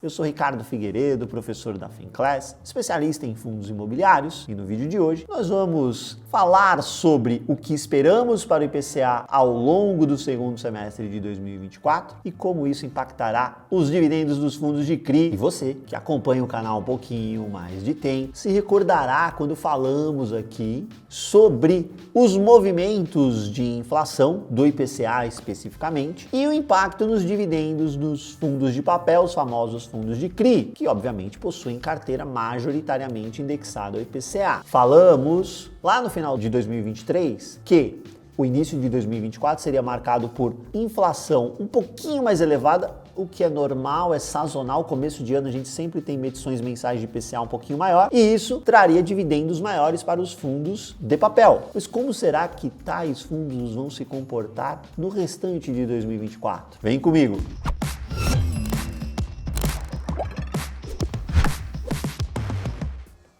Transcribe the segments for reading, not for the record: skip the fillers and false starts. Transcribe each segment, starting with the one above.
Eu sou Ricardo Figueiredo, professor da Finclass, especialista em fundos imobiliários, e no vídeo de hoje nós vamos falar sobre o que esperamos para o IPCA ao longo do segundo semestre de 2024 e como isso impactará os dividendos dos fundos de CRI. E você, que acompanha o canal um pouquinho mais de tempo, se recordará quando falamos aqui sobre os movimentos de inflação do IPCA especificamente e o impacto nos dividendos dos fundos de papel, os famosos fundos de CRI, que obviamente possuem carteira majoritariamente indexada ao IPCA. Falamos lá no final de 2023 que o início de 2024 seria marcado por inflação um pouquinho mais elevada, o que é normal, é sazonal. Começo de ano a gente sempre tem medições mensais de IPCA um pouquinho maior e isso traria dividendos maiores para os fundos de papel. Mas como será que tais fundos vão se comportar no restante de 2024? Vem comigo!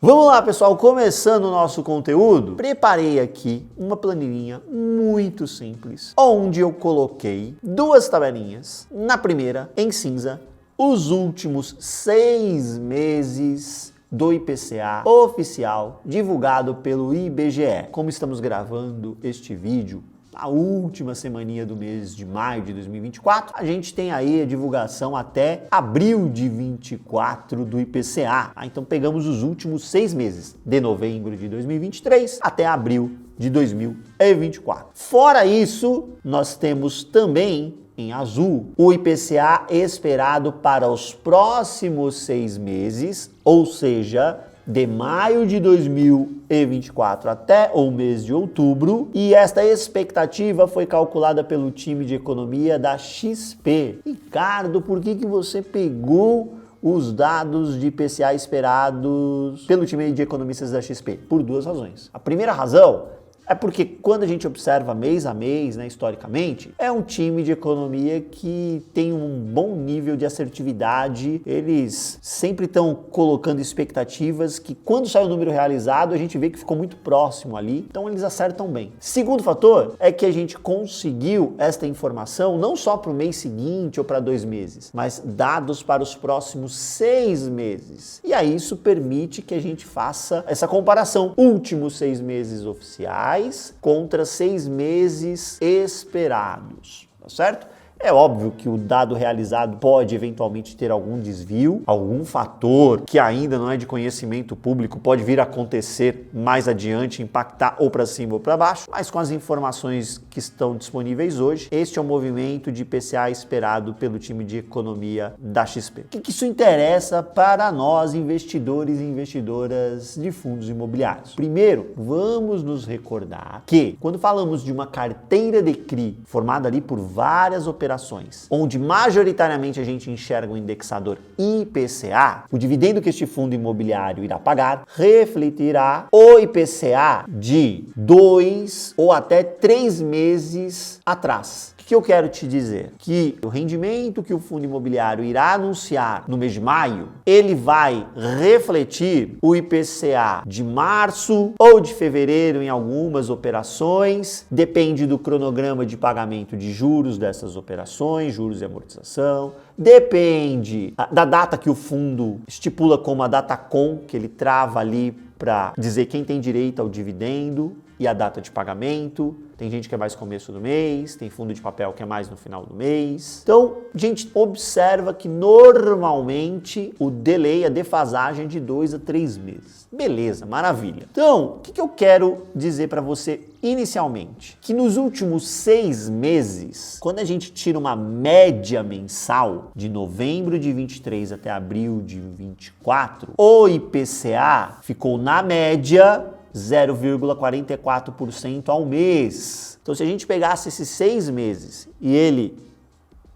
Vamos lá, pessoal, começando o nosso conteúdo, preparei aqui uma planilhinha muito simples, onde eu coloquei duas tabelinhas. Na primeira, em cinza, os últimos 6 meses do IPCA oficial divulgado pelo IBGE. Como estamos gravando este vídeo na última semaninha do mês de maio de 2024, a gente tem aí a divulgação até abril de 24 do IPCA. Então pegamos os últimos 6 meses, de novembro de 2023 até abril de 2024. Fora isso, nós temos também em azul o IPCA esperado para os próximos 6 meses, ou seja, de maio de 2024 até o mês de outubro, e esta expectativa foi calculada pelo time de economia da XP. Ricardo, por que você pegou os dados de IPCA esperados pelo time de economistas da XP? Por duas razões. A primeira razão é porque quando a gente observa mês a mês, historicamente, é um time de economia que tem um bom nível de assertividade. Eles sempre estão colocando expectativas que quando sai o número realizado, a gente vê que ficou muito próximo ali. Então eles acertam bem. Segundo fator é que a gente conseguiu esta informação não só para o mês seguinte ou para 2 meses, mas dados para os próximos 6 meses. E aí isso permite que a gente faça essa comparação. Últimos 6 meses oficiais contra 6 meses esperados, tá certo? É óbvio que o dado realizado pode eventualmente ter algum desvio, algum fator que ainda não é de conhecimento público pode vir a acontecer mais adiante, impactar ou para cima ou para baixo, mas com as informações que estão disponíveis hoje, este é o movimento de IPCA esperado pelo time de economia da XP. O que isso interessa para nós, investidores e investidoras de fundos imobiliários? Primeiro, vamos nos recordar que quando falamos de uma carteira de CRI formada ali por várias operações, onde majoritariamente a gente enxerga o indexador IPCA, o dividendo que este fundo imobiliário irá pagar refletirá o IPCA de 2 ou até 3 meses atrás. O que eu quero te dizer? Que o rendimento que o fundo imobiliário irá anunciar no mês de maio, ele vai refletir o IPCA de março ou de fevereiro em algumas operações, depende do cronograma de pagamento de juros dessas operações, juros e amortização, depende da data que o fundo estipula como a data com, que ele trava ali para dizer quem tem direito ao dividendo e a data de pagamento. Tem gente que é mais começo do mês, tem fundo de papel que é mais no final do mês. Então, a gente observa que normalmente o delay, a defasagem é de 2 a 3 meses. Beleza, maravilha. Então, o que eu quero dizer para você inicialmente? Que nos últimos 6 meses, quando a gente tira uma média mensal de novembro de 23 até abril de 24, o IPCA ficou na média 0,44% ao mês. Então, se a gente pegasse esses 6 meses e ele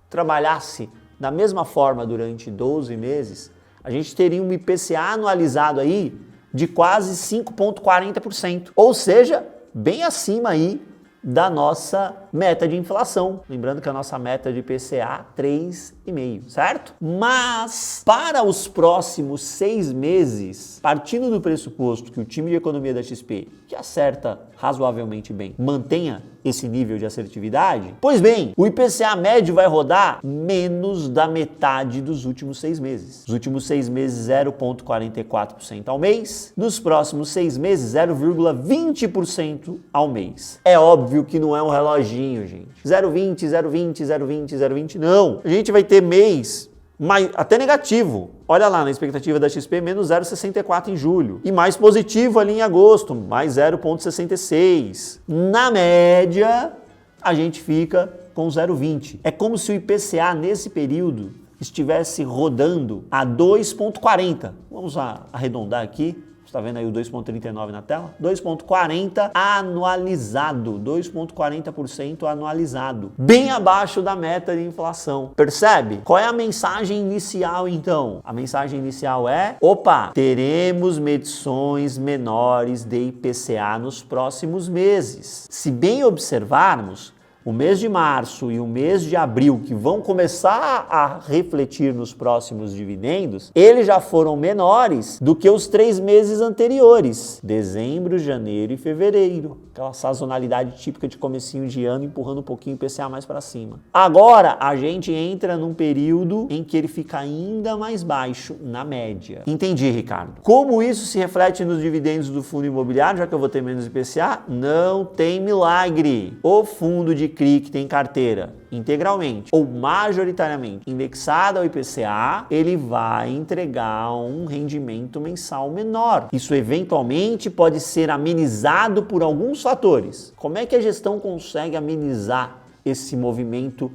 trabalhasse da mesma forma durante 12 meses, a gente teria um IPCA anualizado aí de quase 5,40%. Ou seja, bem acima aí da nossa meta de inflação. Lembrando que a nossa meta de IPCA 3,5, certo? Mas para os próximos 6 meses, partindo do pressuposto que o time de economia da XP, que acerta razoavelmente bem, mantenha esse nível de assertividade, pois bem, o IPCA médio vai rodar menos da metade dos últimos 6 meses. Os últimos 6 meses, 0,44% ao mês. Nos próximos 6 meses, 0,20% ao mês. É óbvio que não é um reloginho, gente. 0,20, 0,20, 0,20, 0,20, não. A gente vai ter mês até negativo. Olha lá, na expectativa da XP, menos 0,64 em julho. E mais positivo ali em agosto, mais 0,66. Na média, a gente fica com 0,20. É como se o IPCA, nesse período, estivesse rodando a 2,40. Vamos arredondar aqui. Está vendo aí o 2,39 na tela? 2,40 anualizado, 2,40% anualizado, bem abaixo da meta de inflação. Percebe? Qual é a mensagem inicial então? A mensagem inicial é: opa, teremos medições menores de IPCA nos próximos meses. Se bem observarmos, o mês de março e o mês de abril, que vão começar a refletir nos próximos dividendos, eles já foram menores do que os 3 meses anteriores, dezembro, janeiro e fevereiro. Aquela sazonalidade típica de comecinho de ano, empurrando um pouquinho o IPCA mais para cima. Agora, a gente entra num período em que ele fica ainda mais baixo na média. Entendi, Ricardo. Como isso se reflete nos dividendos do fundo imobiliário, já que eu vou ter menos IPCA? Não tem milagre. O fundo de CRI que tem carteira integralmente ou majoritariamente indexada ao IPCA, ele vai entregar um rendimento mensal menor. Isso eventualmente pode ser amenizado por alguns fatores. Como é que a gestão consegue amenizar esse movimento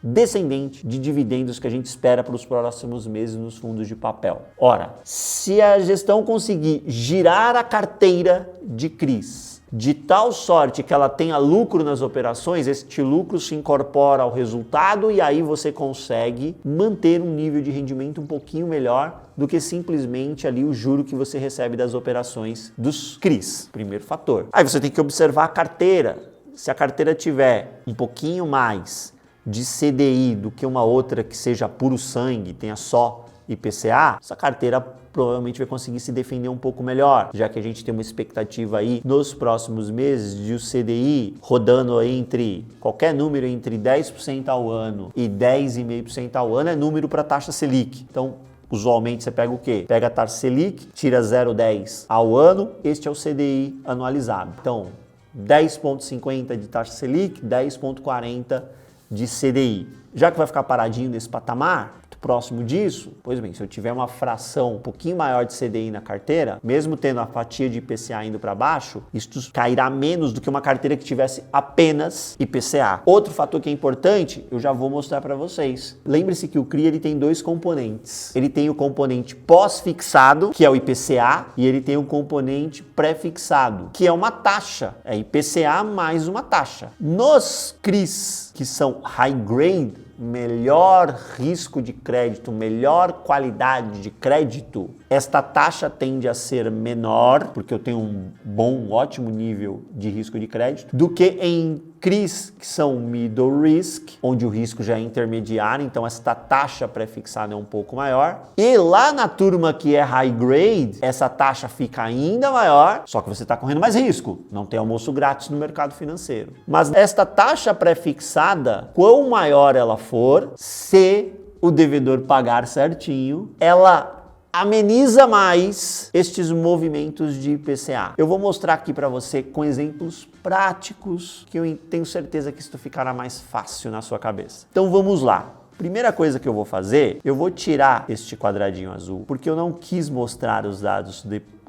descendente de dividendos que a gente espera para os próximos meses nos fundos de papel? Ora, se a gestão conseguir girar a carteira de CRIs de tal sorte que ela tenha lucro nas operações, este lucro se incorpora ao resultado e aí você consegue manter um nível de rendimento um pouquinho melhor do que simplesmente ali o juro que você recebe das operações dos CRIs. Primeiro fator. Aí você tem que observar a carteira. Se a carteira tiver um pouquinho mais de CDI do que uma outra que seja puro sangue, tenha só IPCA, essa carteira provavelmente vai conseguir se defender um pouco melhor, já que a gente tem uma expectativa aí nos próximos meses de o CDI rodando aí entre qualquer número entre 10% ao ano e 10,5% ao ano é número para taxa Selic. Então, usualmente você pega o quê? Pega a taxa Selic, tira 0,10 ao ano, este é o CDI anualizado. Então, 10,50 de taxa Selic, 10,40 de CDI. Já que vai ficar paradinho nesse patamar, próximo disso, pois bem, se eu tiver uma fração um pouquinho maior de CDI na carteira, mesmo tendo a fatia de IPCA indo para baixo, isso cairá menos do que uma carteira que tivesse apenas IPCA. Outro fator que é importante, eu já vou mostrar para vocês. Lembre-se que o CRI ele tem 2 componentes. Ele tem o componente pós-fixado, que é o IPCA, e ele tem o componente pré-fixado, que é uma taxa, é IPCA mais uma taxa. Nos CRIs, que são high grade, melhor risco de crédito, melhor qualidade de crédito, esta taxa tende a ser menor, porque eu tenho um ótimo nível de risco de crédito, do que em CRIs, que são middle risk, onde o risco já é intermediário, então esta taxa pré-fixada é um pouco maior. E lá na turma que é high grade, essa taxa fica ainda maior, só que você está correndo mais risco, não tem almoço grátis no mercado financeiro. Mas esta taxa pré-fixada, quão maior ela for, se o devedor pagar certinho, ela ameniza mais estes movimentos de IPCA. Eu vou mostrar aqui para você com exemplos práticos que eu tenho certeza que isso ficará mais fácil na sua cabeça. Então vamos lá. Primeira coisa que eu vou fazer, eu vou tirar este quadradinho azul, porque eu não quis mostrar os dados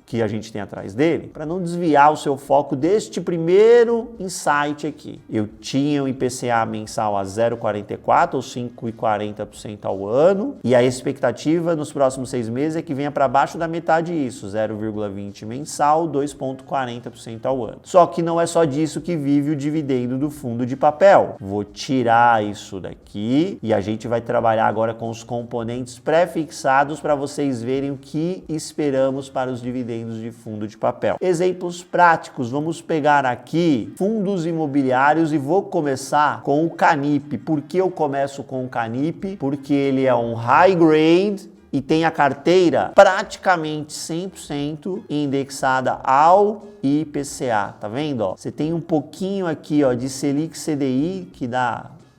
que a gente tem atrás dele, para não desviar o seu foco deste primeiro insight aqui. Eu tinha um IPCA mensal a 0,44 ou 5,40% ao ano, e a expectativa nos próximos 6 meses é que venha para baixo da metade disso, 0,20 mensal, 2,40% ao ano. Só que não é só disso que vive o dividendo do fundo de papel. Vou tirar isso daqui e a gente vai trabalhar agora com os componentes pré-fixados para vocês verem o que esperamos para os dividendos dividendos de fundo de papel. Exemplos práticos, vamos pegar aqui fundos imobiliários e vou começar com o Canip. Por que eu começo com o Canip? Porque ele é um high grade e tem a carteira praticamente 100% indexada ao IPCA, tá vendo? Ó? Você tem um pouquinho aqui, ó, de Selic CDI que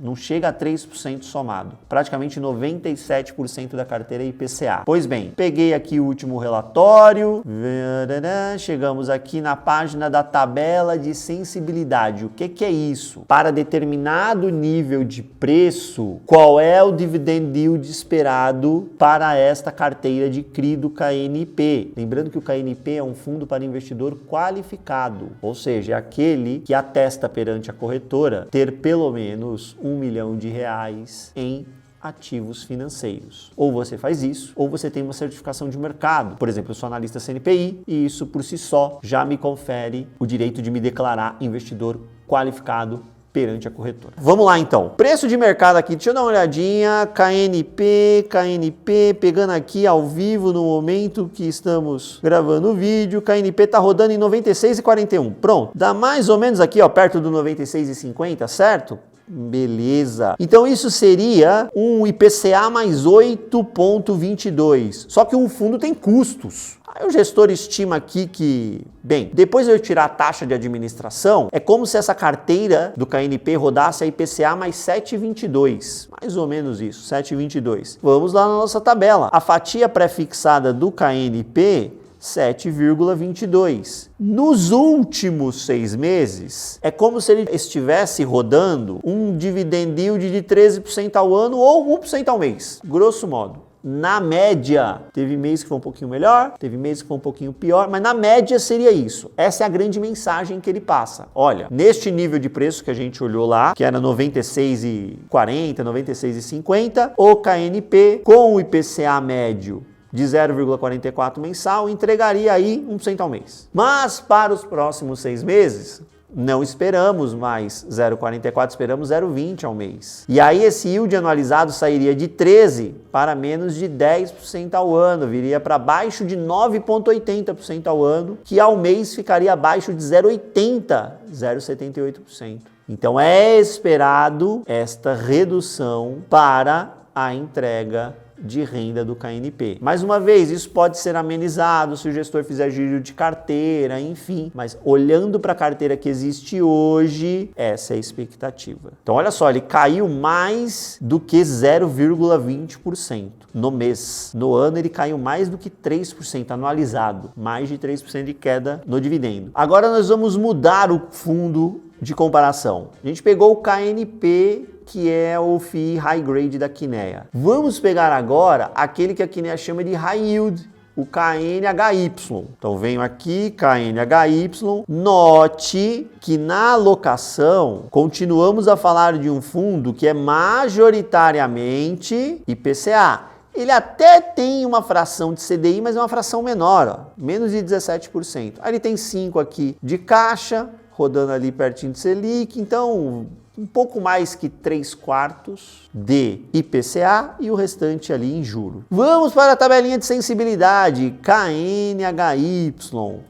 não chega a 3% somado. Praticamente 97% da carteira é IPCA. Pois bem, peguei aqui o último relatório, chegamos aqui na página da tabela de sensibilidade. O que é isso? Para determinado nível de preço, qual é o dividend yield esperado para esta carteira de CRI do KNP? Lembrando que o KNP é um fundo para investidor qualificado, ou seja, é aquele que atesta perante a corretora ter pelo menos R$ 1 milhão em ativos financeiros. Ou você faz isso, ou você tem uma certificação de mercado. Por exemplo, eu sou analista CNPI e isso por si só já me confere o direito de me declarar investidor qualificado perante a corretora. Vamos lá então. Preço de mercado aqui, deixa eu dar uma olhadinha. KNP, pegando aqui ao vivo no momento que estamos gravando o vídeo. KNP tá rodando em 96,41. Pronto. Dá mais ou menos aqui, ó, perto do 96,50, certo? Beleza. Então isso seria um IPCA mais 8,22. Só que um fundo tem custos. Aí o gestor estima aqui que, bem, depois de eu tirar a taxa de administração, é como se essa carteira do KNP rodasse a IPCA mais 7,22. Mais ou menos isso, 7,22. Vamos lá na nossa tabela. A fatia pré-fixada do KNP 7,22. Nos últimos 6 meses, é como se ele estivesse rodando um dividend yield de 13% ao ano ou 1% ao mês, grosso modo. Na média, teve mês que foi um pouquinho melhor, teve mês que foi um pouquinho pior, mas na média seria isso. Essa é a grande mensagem que ele passa. Olha, neste nível de preço que a gente olhou lá, que era 96,40, 96,50, o KNP com o IPCA médio de 0,44 mensal, entregaria aí 1% ao mês. Mas para os próximos 6 meses, não esperamos mais 0,44, esperamos 0,20 ao mês. E aí esse yield anualizado sairia de 13% para menos de 10% ao ano, viria para baixo de 9,80% ao ano, que ao mês ficaria abaixo de 0,80%, 0,78%. Então é esperado esta redução para a entrega de renda do KNP. Mais uma vez, isso pode ser amenizado se o gestor fizer giro de carteira, enfim, mas olhando para a carteira que existe hoje, essa é a expectativa. Então olha só, ele caiu mais do que 0,20% no mês. No ano ele caiu mais do que 3% anualizado, mais de 3% de queda no dividendo. Agora nós vamos mudar o fundo de comparação. A gente pegou o KNP, que é o FII High Grade da Kinea. Vamos pegar agora aquele que a Kinea chama de High Yield, o KNHY. Então venho aqui, KNHY, note que na alocação continuamos a falar de um fundo que é majoritariamente IPCA. Ele até tem uma fração de CDI, mas é uma fração menor, ó, menos de 17%. Aí ele tem 5 aqui de caixa, rodando ali pertinho de Selic, então um pouco mais que 3/4 de IPCA e o restante ali em juro. Vamos para a tabelinha de sensibilidade, KNHY,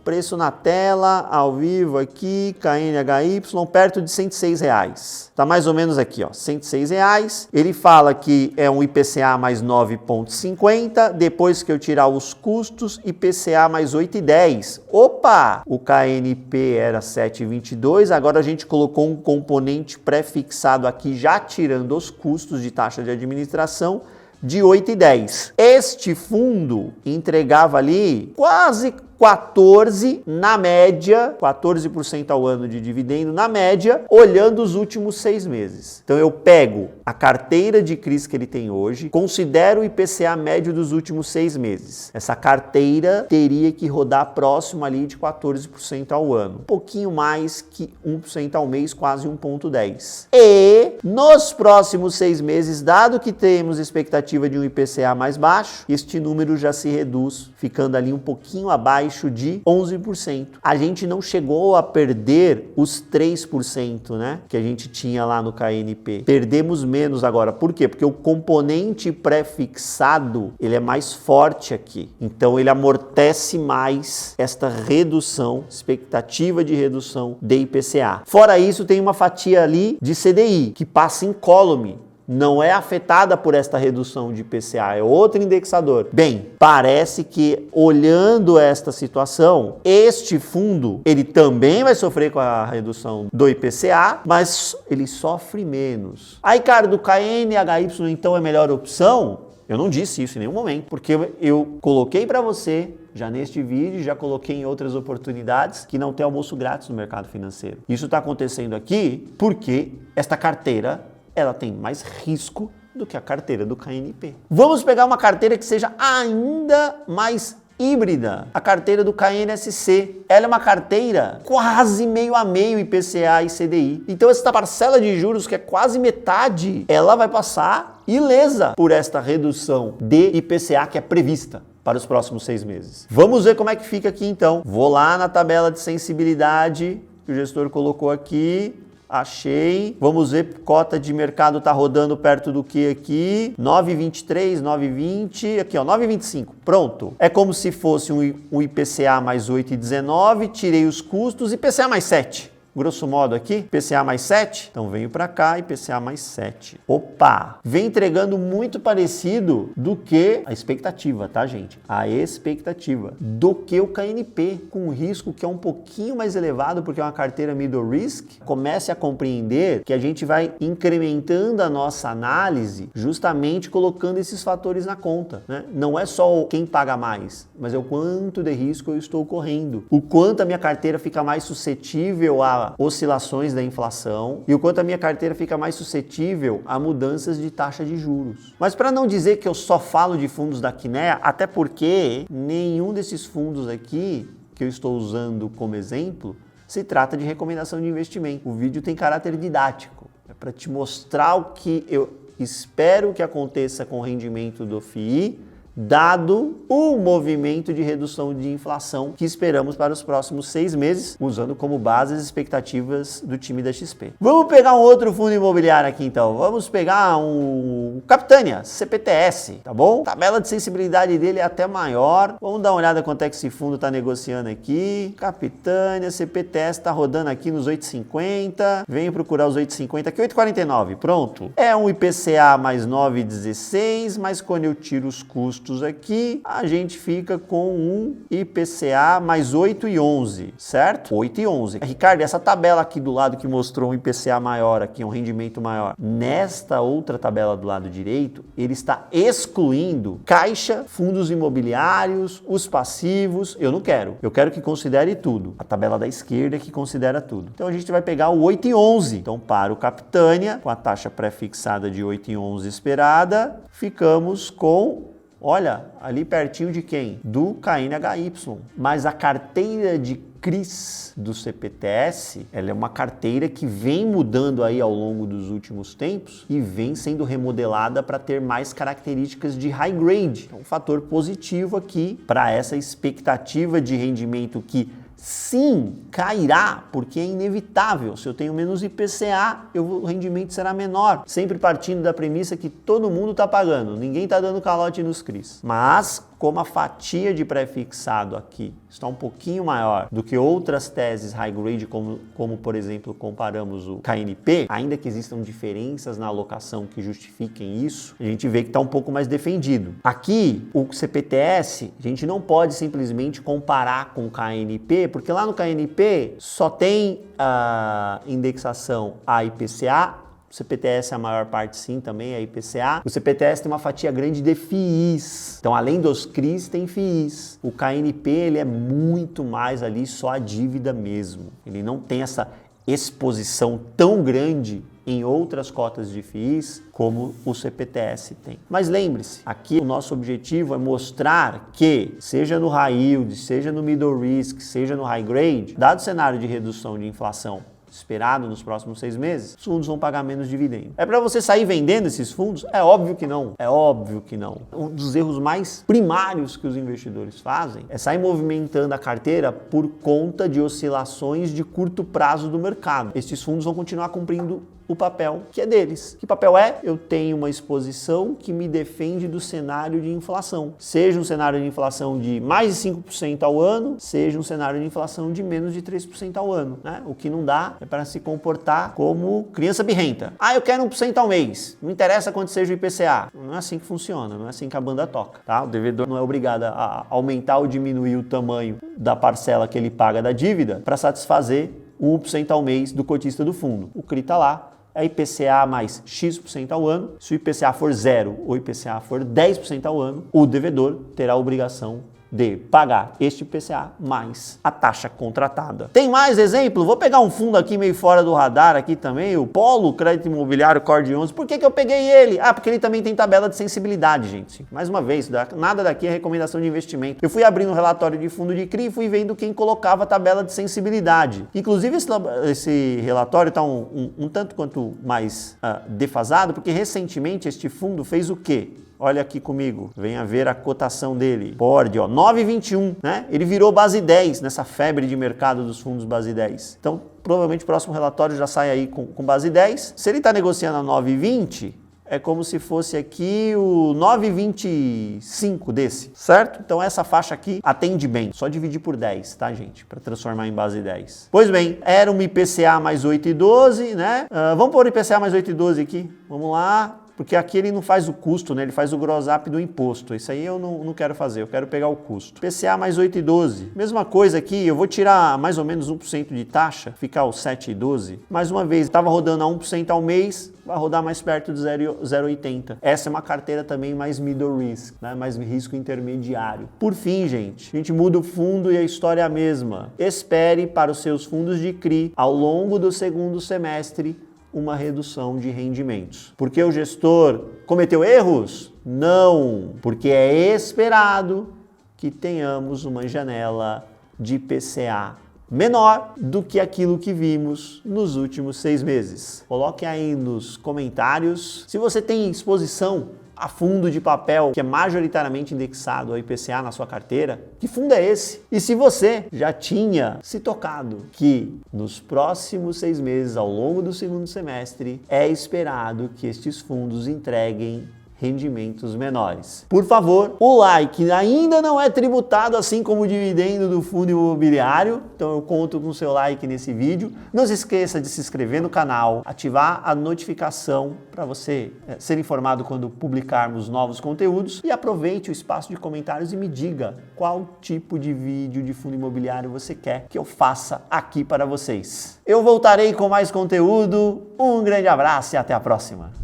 preço na tela, ao vivo aqui, KNHY, perto de R$106. Tá mais ou menos aqui, ó, R$106. Ele fala que é um IPCA mais 9,50, depois que eu tirar os custos, IPCA mais 8,10. Opa! O KNP era 7,22, agora a gente colocou um componente pré-fixado aqui, já tirando os custos de taxa de administração, de 8,10. Este fundo entregava ali quase 14% na média, 14% ao ano de dividendo na média, olhando os últimos 6 meses. Então eu pego a carteira de CRIs que ele tem hoje, considero o IPCA médio dos últimos 6 meses. Essa carteira teria que rodar próximo ali de 14% ao ano. Um pouquinho mais que 1% ao mês, quase 1,10. E nos próximos 6 meses, dado que temos expectativa de um IPCA mais baixo, este número já se reduz, ficando ali um pouquinho abaixo abaixo de 11%. A gente não chegou a perder os 3%, né, que a gente tinha lá no KNP. Perdemos menos agora. Por quê? Porque o componente pré-fixado, ele é mais forte aqui. Então ele amortece mais esta redução, expectativa de redução de IPCA. Fora isso, tem uma fatia ali de CDI, que passa incólume. Não é afetada por esta redução de IPCA, é outro indexador. Bem, parece que olhando esta situação, este fundo, ele também vai sofrer com a redução do IPCA, mas ele sofre menos. Aí, Ricardo, o KNHY então é a melhor opção? Eu não disse isso em nenhum momento, porque eu coloquei para você já neste vídeo, já coloquei em outras oportunidades que não tem almoço grátis no mercado financeiro. Isso está acontecendo aqui porque esta carteira ela tem mais risco do que a carteira do KNP. Vamos pegar uma carteira que seja ainda mais híbrida, a carteira do KNSC. Ela é uma carteira quase meio a meio IPCA e CDI. Então essa parcela de juros, que é quase metade, ela vai passar ilesa por esta redução de IPCA que é prevista para os próximos 6 meses. Vamos ver como é que fica aqui então. Vou lá na tabela de sensibilidade que o gestor colocou aqui. Achei. Vamos ver, cota de mercado está rodando perto do que aqui? 9,23, 9,20, aqui ó, 9,25. Pronto. É como se fosse um IPCA mais 8,19, tirei os custos, IPCA mais 7. Grosso modo aqui, IPCA mais 7, então venho para cá, IPCA mais 7. Opa! Vem entregando muito parecido do que a expectativa, tá, gente? A expectativa do que o KNP, com um risco que é um pouquinho mais elevado, porque é uma carteira middle risk. Comece a compreender que a gente vai incrementando a nossa análise justamente colocando esses fatores na conta, né? Não é só quem paga mais, mas é o quanto de risco eu estou correndo, o quanto a minha carteira fica mais suscetível a oscilações da inflação e o quanto a minha carteira fica mais suscetível a mudanças de taxa de juros. Mas para não dizer que eu só falo de fundos da Kinea, até porque nenhum desses fundos aqui que eu estou usando como exemplo se trata de recomendação de investimento. O vídeo tem caráter didático, é para te mostrar o que eu espero que aconteça com o rendimento do FII, dado o movimento de redução de inflação que esperamos para os próximos 6 meses, usando como base as expectativas do time da XP. Vamos pegar um outro fundo imobiliário aqui então. Vamos pegar um Capitânia, CPTS, tá bom? Tabela de sensibilidade dele é até maior. Vamos dar uma olhada quanto é que esse fundo está negociando aqui. Capitânia, CPTS está rodando aqui nos 8,50. Venho procurar os 8,50 aqui, 8,49. Pronto. É um IPCA mais 9,16, mas quando eu tiro os custos aqui, a gente fica com um IPCA mais 8,11, certo? 8,11. Ricardo, essa tabela aqui do lado que mostrou um IPCA maior aqui, um rendimento maior, nesta outra tabela do lado direito, ele está excluindo caixa, fundos imobiliários, os passivos. Eu não quero. Eu quero que considere tudo. A tabela da esquerda é que considera tudo. Então a gente vai pegar o 8,11. Então para o Capitânia, com a taxa pré-fixada de 8,11 esperada, ficamos com, olha, ali pertinho de quem? Do KNHY. Mas a carteira de CRIs do CPTS, ela é uma carteira que vem mudando aí ao longo dos últimos tempos e vem sendo remodelada para ter mais características de high grade. É um fator positivo aqui para essa expectativa de rendimento que sim, cairá, porque é inevitável. Se eu tenho menos IPCA, o rendimento será menor. Sempre partindo da premissa que todo mundo está pagando, ninguém está dando calote nos CRIs. Mas, como a fatia de pré-fixado aqui está um pouquinho maior do que outras teses high grade, como por exemplo, comparamos o KNP, ainda que existam diferenças na alocação que justifiquem isso, a gente vê que está um pouco mais defendido. Aqui, o CPTS, a gente não pode simplesmente comparar com o KNP, porque lá no KNP só tem a indexação a IPCA, o CPTS, a maior parte sim, também é IPCA. O CPTS tem uma fatia grande de FIIs. Então, além dos CRIs, tem FIIs. O KNP, ele é muito mais ali só a dívida mesmo. Ele não tem essa exposição tão grande em outras cotas de FIIs como o CPTS tem. Mas lembre-se, aqui o nosso objetivo é mostrar que, seja no high yield, seja no middle risk, seja no high grade, dado o cenário de redução de inflação esperado nos próximos 6 meses, os fundos vão pagar menos dividendo. É para você sair vendendo esses fundos? É óbvio que não. É óbvio que não. Um dos erros mais primários que os investidores fazem é sair movimentando a carteira por conta de oscilações de curto prazo do mercado. Esses fundos vão continuar cumprindo o papel que é deles. Que papel é? Eu tenho uma exposição que me defende do cenário de inflação. Seja um cenário de inflação de mais de 5% ao ano, seja um cenário de inflação de menos de 3% ao ano, né? O que não dá é para se comportar como criança birrenta. Ah, eu quero 1% ao mês. Não interessa quanto seja o IPCA. Não é assim que funciona, não é assim que a banda toca, tá? O devedor não é obrigado a aumentar ou diminuir o tamanho da parcela que ele paga da dívida para satisfazer o 1% ao mês do cotista do fundo. O CRI está lá, é IPCA mais X% ao ano. Se o IPCA for 0 ou o IPCA for 10% ao ano, o devedor terá a obrigação de pagar este IPCA mais a taxa contratada. Tem mais exemplo? Vou pegar um fundo aqui meio fora do radar aqui também, o Polo Crédito Imobiliário Cord 11. Por que eu peguei ele? Ah, porque ele também tem tabela de sensibilidade, gente. Mais uma vez, nada daqui é recomendação de investimento. Eu fui abrindo um relatório de fundo de CRI e fui vendo quem colocava a tabela de sensibilidade. Inclusive, esse relatório está um tanto quanto mais defasado, porque recentemente este fundo fez o quê? Olha aqui comigo, venha ver a cotação dele. Pord, ó, 9,21, né? Ele virou base 10 nessa febre de mercado dos fundos base 10. Então, provavelmente o próximo relatório já sai aí com base 10. Se ele está negociando a 9,20, é como se fosse aqui o 9,25 desse, certo? Então essa faixa aqui atende bem. Só dividir por 10, tá, gente? Para transformar em base 10. Pois bem, era um IPCA mais 8,12, né? Vamos pôr o IPCA mais 8,12 aqui. Vamos lá. Porque aqui ele não faz o custo, né? Ele faz o gross up do imposto. Isso aí eu não quero fazer, eu quero pegar o custo. PCA mais 8,12. Mesma coisa aqui, eu vou tirar mais ou menos 1% de taxa, ficar o 7,12. Mais uma vez, estava rodando a 1% ao mês, vai rodar mais perto de 0,80. Essa é uma carteira também mais middle risk, né? Mais risco intermediário. Por fim, gente, a gente muda o fundo e a história é a mesma. Espere para os seus fundos de CRI ao longo do segundo semestre uma redução de rendimentos. Porque o gestor cometeu erros? Não, porque é esperado que tenhamos uma janela de IPCA menor do que aquilo que vimos nos últimos 6 meses. Coloque aí nos comentários se você tem exposição a fundo de papel que é majoritariamente indexado ao IPCA na sua carteira, que fundo é esse? E se você já tinha se tocado que nos próximos 6 meses, ao longo do segundo semestre, é esperado que estes fundos entreguem rendimentos menores. Por favor, o like ainda não é tributado, assim como o dividendo do fundo imobiliário, então eu conto com o seu like nesse vídeo. Não se esqueça de se inscrever no canal, ativar a notificação para você ser informado quando publicarmos novos conteúdos e aproveite o espaço de comentários e me diga qual tipo de vídeo de fundo imobiliário você quer que eu faça aqui para vocês. Eu voltarei com mais conteúdo, um grande abraço e até a próxima!